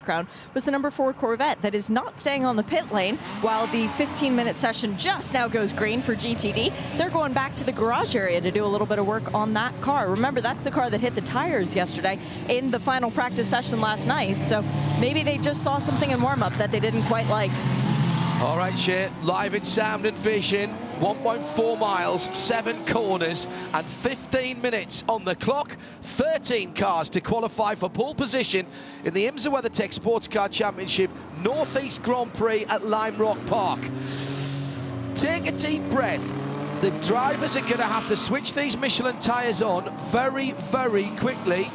background was the number 4 Corvette that is not staying on the pit lane while the 15-minute session just now goes green for GTD. They're going back to the garage area to do a little bit of work on that car. Remember, that's the car that hit the tires yesterday in the final practice session last night. So maybe they just saw something in warm-up that they didn't quite like. All right, Shea, live in sound and vision, 1.4 miles, 7 corners, and 15 minutes on the clock. 13 cars to qualify for pole position in the IMSA WeatherTech Sports Car Championship Northeast Grand Prix at Lime Rock Park. Take a deep breath. The drivers are going to have to switch these Michelin tyres on very, very quickly,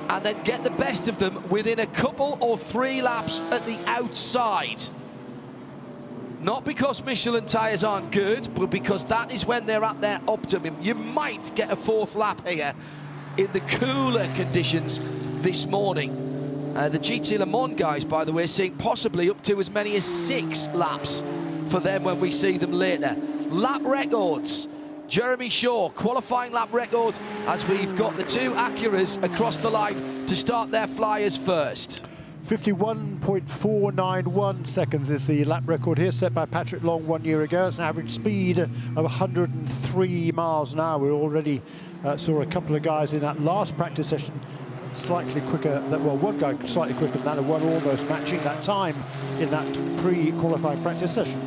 and then get the best of them within a couple or 3 laps at the outside. Not because Michelin tyres aren't good, but because that is when they're at their optimum. You might get a 4th lap here in the cooler conditions this morning. The GT Le Mans guys, by the way, seeing possibly up to as many as 6 laps for them when we see them later. Lap records. Jeremy Shaw, qualifying lap record, as we've got the 2 Acuras across the line to start their flyers first. 51.491 seconds is the lap record here, set by Patrick Long 1 year ago. It's an average speed of 103 miles an hour. We already saw a couple of guys in that last practice session slightly quicker, well, one guy slightly quicker than that, and one almost matching that time in that pre-qualifying practice session.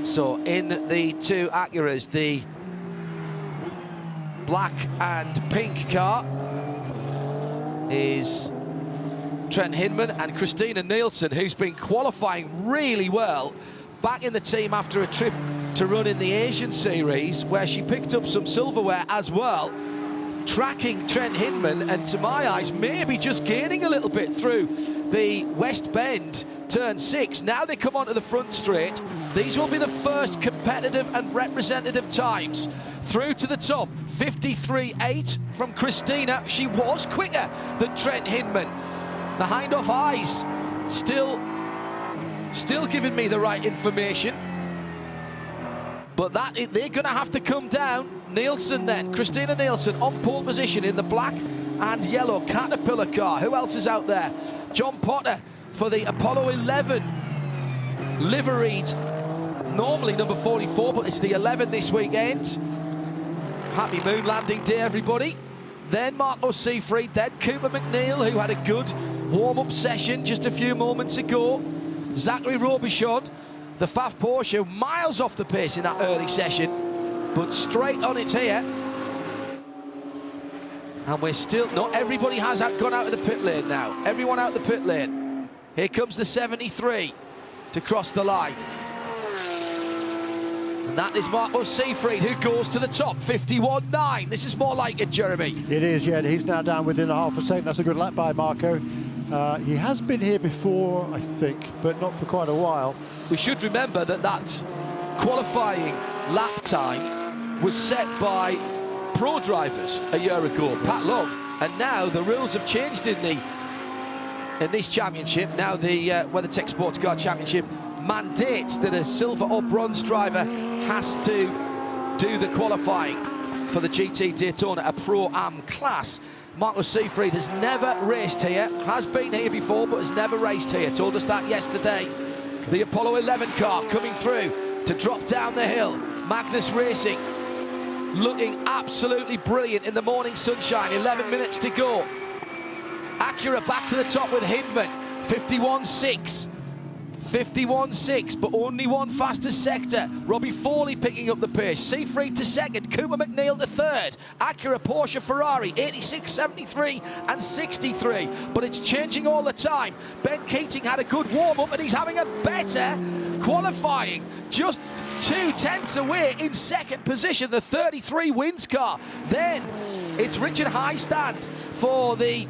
So in the 2 Acuras, the black and pink car is Trent Hinman and Christina Nielsen, who's been qualifying really well, back in the team after a trip to run in the Asian Series, where she picked up some silverware as well, tracking Trent Hinman, and to my eyes, maybe just gaining a little bit through the West Bend turn 6. Now they come onto the front straight. These will be the first competitive and representative times through to the top. 53.8 from Christina. She was quicker than Trent Hinman. The Hindhoff eyes still giving me the right information, but they're going to have to come down. Nielsen then, Christina Nielsen on pole position in the black and yellow Caterpillar car. Who else is out there? John Potter for the Apollo 11 liveried, normally number 44, but it's the 11 this weekend. Happy moon landing day, everybody. Then Marco Seafried, then Cooper McNeil, who had a good warm-up session just a few moments ago. Zachary Robichon, the Pfaff Porsche, miles off the pace in that early session, but straight on it here. And we're still, not everybody has gone out of the pit lane now. Everyone out the pit lane. Here comes the 73 to cross the line. And that is Marco Seafried, who goes to the top, 51.9. This is more like it, Jeremy. It is, yeah. He's now down within a half a second. That's a good lap by Marco. He has been here before, I think, but not for quite a while. We should remember that that qualifying lap time was set by pro drivers a year ago, Pat Long, and now the rules have changed in this championship. Now the WeatherTech Sports Car Championship mandates that a silver or bronze driver has to do the qualifying for the GT Daytona, a Pro-Am class. Marco Seafried has never raced here, has been here before, but has never raced here. Told us that yesterday. The Apollo 11 car coming through to drop down the hill. Magnus Racing looking absolutely brilliant in the morning sunshine. 11 minutes to go. Acura back to the top with Hinman, 51.6. 51.6, but only one faster sector. Robbie Foley picking up the pace. Seafried to second, Cooper McNeil to third. Acura, Porsche, Ferrari, 86, 73 and 63. But it's changing all the time. Ben Keating had a good warm-up and he's having a better qualifying. Just 2/10 away in second position, the 33 wins car. Then it's Richard Highstand for the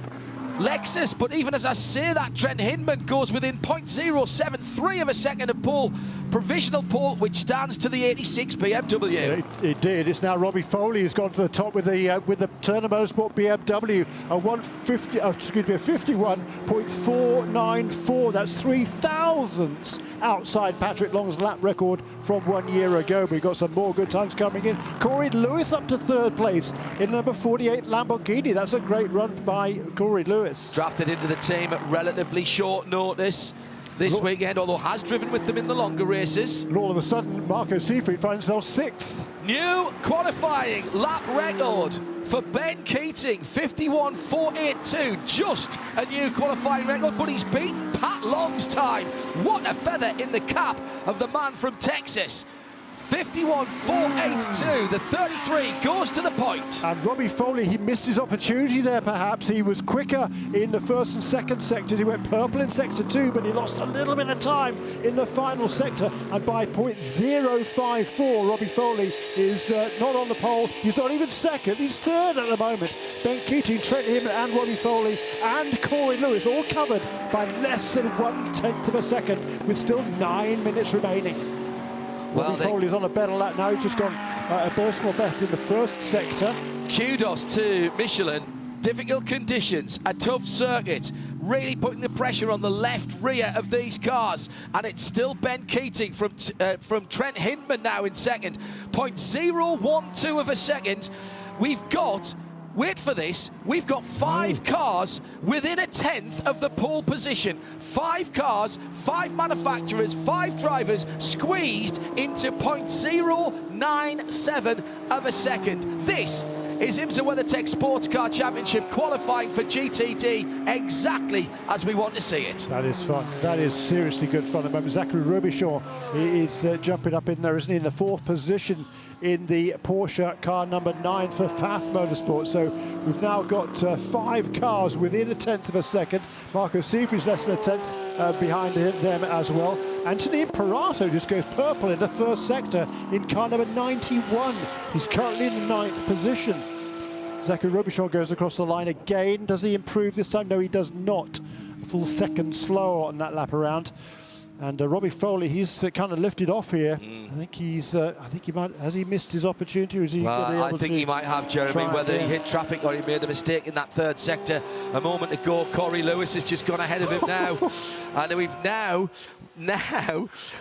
Lexus, but even as I say that, Trent Hinman goes within 0.073 of a second of pole, provisional pole, which stands to the 86 BMW. It did. It's now Robbie Foley who's gone to the top with the Turner Motorsport BMW, a 51.494. That's 3 thousandths outside Patrick Long's lap record from 1 year ago. We've got some more good times coming in. Corey Lewis up to third place in number 48 Lamborghini. That's a great run by Corey Lewis. Lewis. Drafted into the team at relatively short notice this weekend, although has driven with them in the longer races. And all of a sudden, Marco Seifried finds himself 6th. New qualifying lap record for Ben Keating, 51.482. Just a new qualifying record, but he's beaten Pat Long's time. What a feather in the cap of the man from Texas. 51.482, the 33 goes to the point. And Robbie Foley, he missed his opportunity there perhaps. He was quicker in the first and second sectors. He went purple in sector 2, but he lost a little bit of time in the final sector. And by 0.054, Robbie Foley is not on the pole. He's not even second, he's third at the moment. Ben Keating, Trent Hinman and Robbie Foley and Corey Lewis all covered by less than 1/10 of a second with still 9 minutes remaining. Robbie Foley's on a better lap now. He's just gone a personal best in the first sector. Kudos to Michelin. Difficult conditions, a tough circuit, really putting the pressure on the left rear of these cars. And it's still Ben Keating from Trent Hinman now in second. 0.012 of a second. We've got, wait for this, we've got 5 cars within 1/10 of the pole position. 5 cars, 5 manufacturers, 5 drivers squeezed into 0.097 of a second. This is IMSA WeatherTech Sports Car Championship qualifying for GTD exactly as we want to see it. That is fun. That is seriously good fun at the moment. Zachary Robichaud is jumping up in there, isn't he, in the 4th position in the Porsche car number 9 for Pfaff Motorsport. So we've now got 5 cars within 1/10 of a second. Marco Seifried's less than 1/10 behind them as well. Anthony Imperato just goes purple in the first sector in car number 91. He's currently in the 9th position. Zachary Robichaud goes across the line again. Does he improve this time? No, he does not. A full second slower on that lap around. And Robbie Foley, he's kind of lifted off here. I think he's. I think he might. Has he missed his opportunity? Or is he? Well, I think he might have, Jeremy. Whether he hit traffic or he made a mistake in that 3rd sector a moment ago. Corey Lewis has just gone ahead of him now, and we've now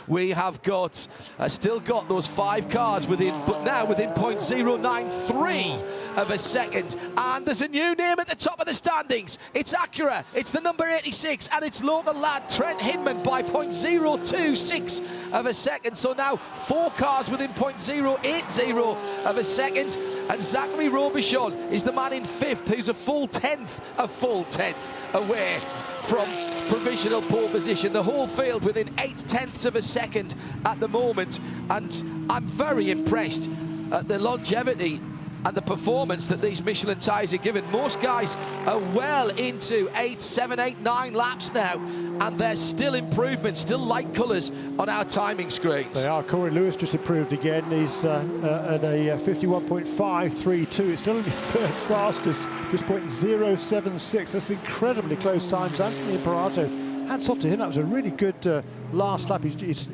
we have got still got those 5 cars within, but now within 0.093 of a second. And there's a new name at the top of the standings. It's Acura. It's the number 86, and it's local lad Trent Hinman by 0.026 of a second. So now 4 cars within 0.080 of a second. And Zachary Robichaud is the man in 5th, who's a full 10th away from provisional pole position. The whole field within 0.8 of a second at the moment. And I'm very impressed at the longevity and the performance that these Michelin tyres are given. Most guys are well into 8, 7, 8, 9 laps now, and there's still improvement, still light colours on our timing screens. They are. Corey Lewis just improved again. He's at a 51.532. It's still only 3rd fastest, just 0.076. That's incredibly close times. Anthony Imperato, hats off to him. That was a really good last lap. He's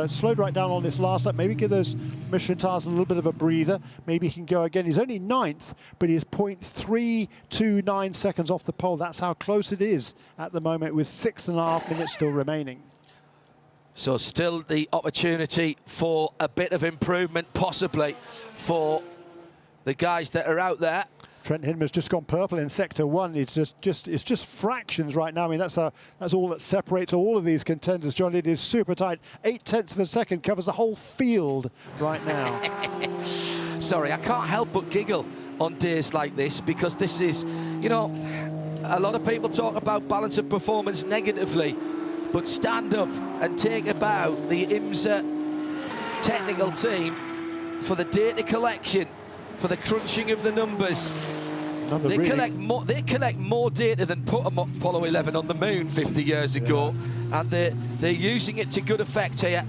slowed right down on this last lap. Maybe give those Michelin tyres a little bit of a breather. Maybe he can go again. He's only 9th, but he's 0.329 seconds off the pole. That's how close it is at the moment, with 6.5 minutes still remaining. So still the opportunity for a bit of improvement, possibly, for the guys that are out there. Trent Hinman's just gone purple in sector 1. It's just fractions right now. I mean, that's all that separates all of these contenders, John. It is super tight. 0.8 of a second covers the whole field right now. Sorry, I can't help but giggle on days like this, because this is, you know, a lot of people talk about balance of performance negatively, but stand up and take about the IMSA technical team for the data collection, for the crunching of the numbers. They collect more data than put Apollo 11 on the moon 50 years ago, and they're using it to good effect here.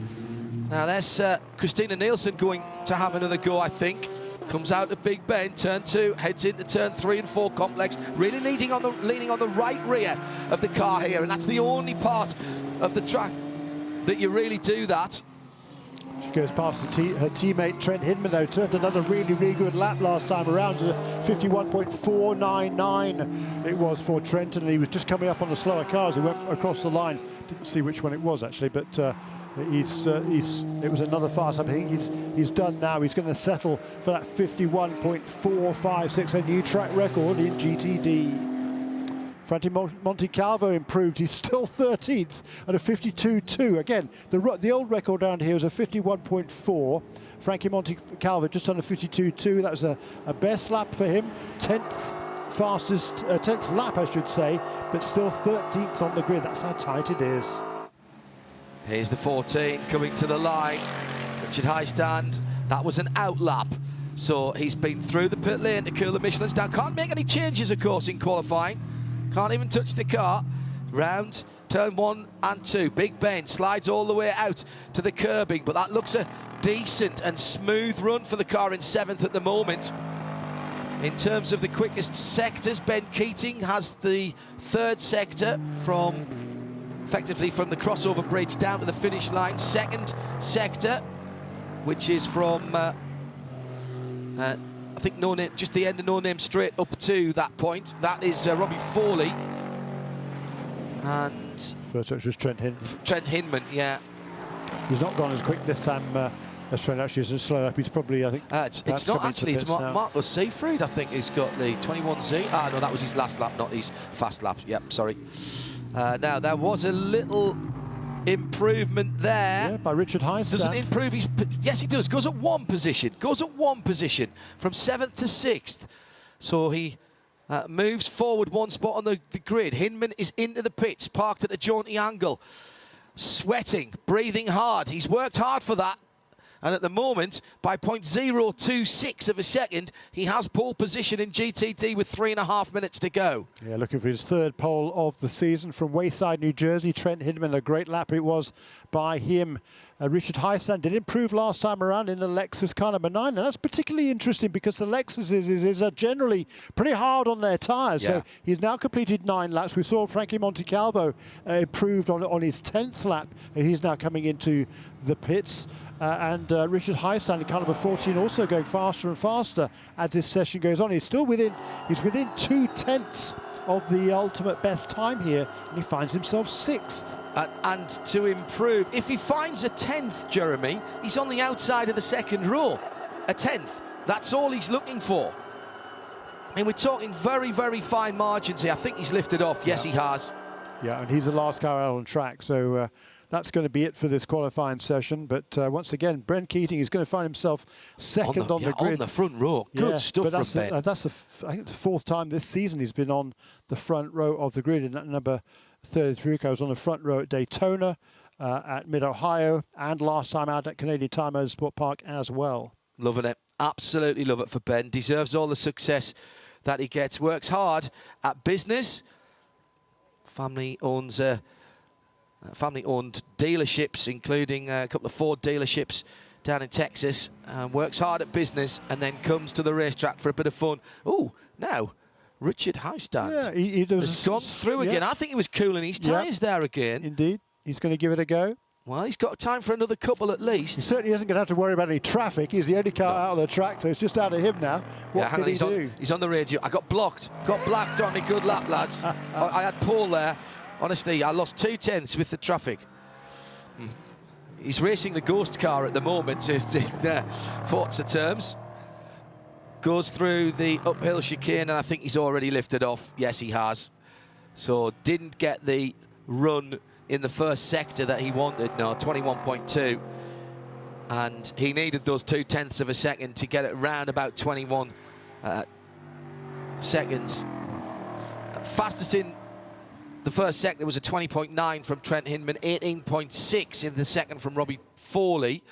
Now there's Christina Nielsen going to have another go, I think. Comes out of Big Bend, turn 2, heads into turn 3 and 4 complex, really leaning on the right rear of the car here, and that's the only part of the track that you really do that. She goes past her teammate Trent Hinman, though, turned another really good lap last time around, 51.499 it was for Trent, and he was just coming up on the slower cars. He went across the line. Didn't see which one it was actually, but it was another fast. I think he's done now. He's going to settle for that 51.456, a new track record in GTD. Frankie Montecalvo improved. He's still 13th at a 52.2. Again, the old record down here was a 51.4. Frankie Montecalvo just under 52.2. That was a best lap for him. 10th lap, I should say, but still 13th on the grid. That's how tight it is. Here's the 14 coming to the line. Richard Highstand, that was an out lap. So he's been through the pit lane to cool the Michelin's down. Can't make any changes, of course, in qualifying. Can't even touch the car. Round turn 1 and 2. Big Ben slides all the way out to the curbing, but that looks a decent and smooth run for the car in 7th at the moment. In terms of the quickest sectors, Ben Keating has the 3rd sector effectively from the crossover bridge down to the finish line. 2nd sector, which is from I think No Name, just the end of No Name straight up to that point. That is Robbie Foley. And first touch was Trent Hinman. Trent Hinman, yeah. He's not gone as quick this time as Trent actually is slow up. He's probably, I think. It's not actually, it's Marcus Seifried, I think, who's got the 21Z. Ah, no, that was his last lap, not his fast lap. Yep, sorry. Now, there was a little improvement there. Yeah, by Richard Highstand. Doesn't improve his... Yes, he does. Goes up 1 position. Goes up 1 position from 7th to 6th. So he moves forward 1 spot on the grid. Hinman is into the pits, parked at a jaunty angle. Sweating, breathing hard. He's worked hard for that. And at the moment, by 0.026 of a second, he has pole position in GTD with 3.5 minutes to go. Yeah, looking for his 3rd pole of the season from Wayside, New Jersey. Trent Hinman, a great lap it was by him. Richard Highstand did improve last time around in the Lexus car number 9, and that's particularly interesting because the Lexuses are generally pretty hard on their tyres. Yeah. So he's now completed 9 laps. We saw Frankie Montecalvo improved on his 10th lap. He's now coming into the pits. And Richard Highstand in car number 14 also going faster and faster as this session goes on. He's within 2/10 of the ultimate best time here, and he finds himself 6th. And to improve, if he finds a 10th, Jeremy, he's on the outside of the 2nd row. A 10th, that's all he's looking for. I mean, we're talking very, very fine margins here. I think he's lifted off. Yes, he has. Yeah, and he's the last car out on track, so that's going to be it for this qualifying session. But once again, Ben Keating is going to find himself 2nd on the grid. On the front row. Good stuff from Ben. That's I think the 4th time this season he's been on the front row of the grid. In that number 33 car was on the front row at Daytona, at Mid-Ohio, and last time out at Canadian Tire Motorsport Park as well. Loving it. Absolutely love it for Ben. Deserves all the success that he gets. Works hard at business. Family owns... family-owned dealerships, including a couple of Ford dealerships down in Texas, works hard at business and then comes to the racetrack for a bit of fun. Oh, now, Richard Highstand has gone through again. I think he was cooling his tyres there again. Indeed. He's going to give it a go. Well, he's got time for another couple at least. He certainly isn't going to have to worry about any traffic. He's the only car out on the track, so it's just out of him now. What can he do? He's on the radio. I got blocked. Got blacked on me. Good lap, lads. I had Paul there. Honestly, I lost 2/10 with the traffic. He's racing the ghost car at the moment in Forza terms. Goes through the uphill chicane, and I think he's already lifted off. Yes, he has. So didn't get the run in the 1st sector that he wanted. No, 21.2. And he needed those 2/10 of a second to get it round about 21 seconds. Fastest in the 1st sector was a 20.9 from Trent Hinman, 18.6 in the 2nd from Robbie Foley.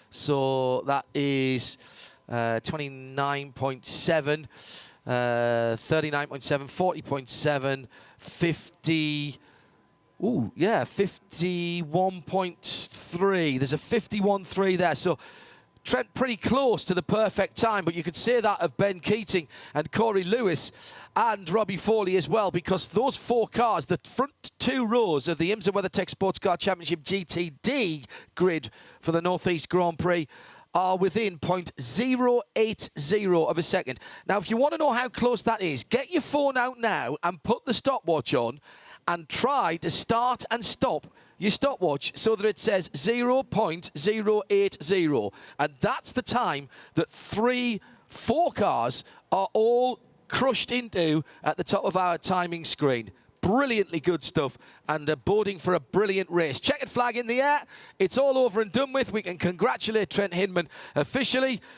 So that is 29.7, 39.7, 40.7, 50. Ooh, yeah, 51.3. There's a 51.3 there. So Trent pretty close to the perfect time, but you could say that of Ben Keating and Corey Lewis and Robbie Foley as well, because those 4 cars, the front 2 rows of the IMSA WeatherTech Sports Car Championship GTD grid for the Northeast Grand Prix, are within 0.080 of a second. Now, if you want to know how close that is, get your phone out now and put the stopwatch on and try to start and stop your stopwatch so that it says 0.080. And that's the time that 4 cars are all crushed into at the top of our timing screen. Brilliantly good stuff, and boarding for a brilliant race. Checkered flag in the air. It's all over and done with. We can congratulate Trent Hinman officially.